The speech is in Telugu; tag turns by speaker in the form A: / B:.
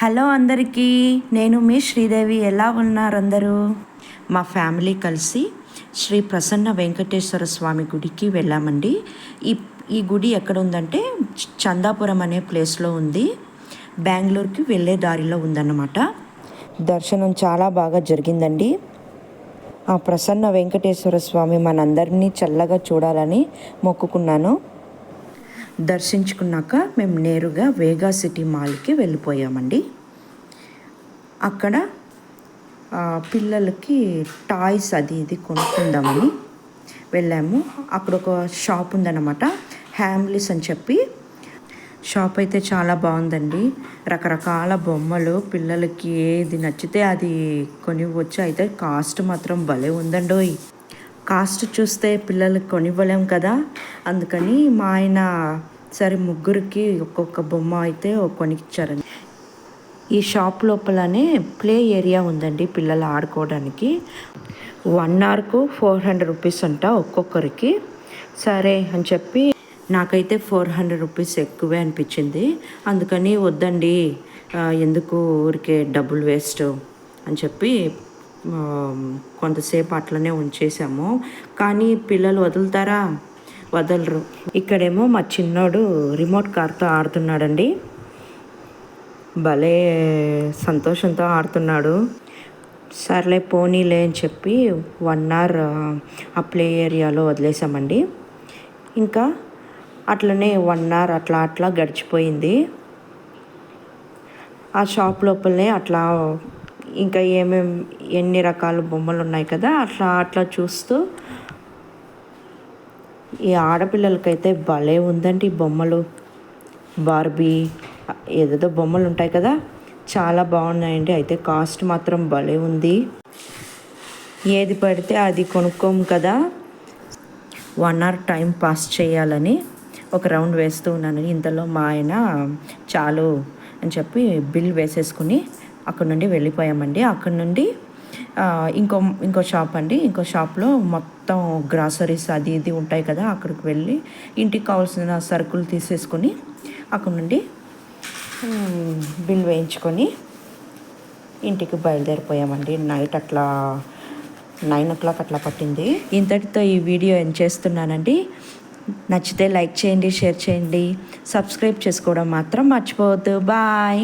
A: హలో అందరికీ, నేను మీ శ్రీదేవి. ఎలా ఉన్నారు అందరూ? మా ఫ్యామిలీ కలిసి శ్రీ ప్రసన్న వెంకటేశ్వర స్వామి గుడికి వెళ్ళామండి. ఈ ఈ గుడి ఎక్కడ ఉందంటే చందాపురం అనే ప్లేస్లో ఉంది. బెంగళూరుకి వెళ్ళే దారిలో ఉందన్నమాట. దర్శనం చాలా బాగా జరిగిందండి. ఆ ప్రసన్న వెంకటేశ్వర స్వామి మనందరినీ చల్లగా చూడాలని మొక్కుకున్నాను. దర్శించుకున్నాక మేము నేరుగా వేగా సిటీ మాల్కి వెళ్ళిపోయామండి. అక్కడ పిల్లలకి టాయ్స్ అది ఇది కొనుక్కుందామని వెళ్ళాము. అక్కడ ఒక షాప్ ఉందన్నమాట, హ్యామ్లీస్ అని చెప్పి. షాప్ అయితే చాలా బాగుందండి. రకరకాల బొమ్మలు, పిల్లలకి ఏది నచ్చితే అది కొనివ్వచ్చు. అయితే కాస్ట్ మాత్రం భలే ఉందండోయ్. కాస్ట్ చూస్తే పిల్లలకి కొనివ్వలేం కదా, అందుకని మా ఆయన సరే ముగ్గురికి ఒక్కొక్క బొమ్మ అయితే కొనిచ్చారండి. ఈ షాప్ లోపలనే ప్లే ఏరియా ఉందండి పిల్లలు ఆడుకోవడానికి. 1 అవర్కు 400 రూపీస్ అంట ఒక్కొక్కరికి. సరే అని చెప్పి నాకైతే 400 రూపీస్ ఎక్కువే అనిపించింది. అందుకని వద్దండి, ఎందుకు ఊరికే డబ్బులు వేస్ట్ అని చెప్పి కొంతసేపు అట్లనే ఉంచేసాము. కానీ పిల్లలు వదులుతారా? వదలరు. ఇక్కడేమో మా చిన్నోడు రిమోట్ కార్తో ఆడుతున్నాడండి. భలే సంతోషంతో ఆడుతున్నాడు. సర్లే పోనీలే అని చెప్పి 1 అవర్ ఆ ప్లే ఏరియాలో వదిలేసామండి. ఇంకా అట్లనే 1 అవర్ అట్లా గడిచిపోయింది. ఆ షాప్ లోపలనే అట్లా ఇంకా ఎన్ని రకాల బొమ్మలు ఉన్నాయి కదా, అట్లా చూస్తూ ఈ ఆడపిల్లలకైతే భలే ఉందండి బొమ్మలు. బార్బీ ఏదేదో బొమ్మలు ఉంటాయి కదా, చాలా బాగున్నాయండి. అయితే కాస్ట్ మాత్రం భలే ఉంది. ఏది పడితే అది కొనుక్కోము కదా, 1 అవర్ టైం పాస్ చేయాలని ఒక రౌండ్ వేస్తూ ఉన్నాను. ఇంతలో మా ఆయన చాలు అని చెప్పి బిల్ వేసేసుకుని అక్కడ నుండి వెళ్ళిపోయామండి. అక్కడ నుండి ఇంకో షాప్ అండి. ఇంకో షాప్లో మొత్తం గ్రాసరీస్ అది ఇది ఉంటాయి కదా, అక్కడికి వెళ్ళి ఇంటికి కావాల్సిన సరుకులు తీసేసుకొని అక్కడ నుండి బిల్ వేయించుకొని ఇంటికి బయలుదేరిపోయామండి. నైట్ 9 o'clock అట్లా పట్టింది. ఇంతటితో ఈ వీడియో ఏం చేస్తున్నానండి. నచ్చితే లైక్ చేయండి, షేర్ చేయండి, సబ్స్క్రైబ్ చేసుకోవడం మాత్రం మర్చిపోవద్దు. బాయ్.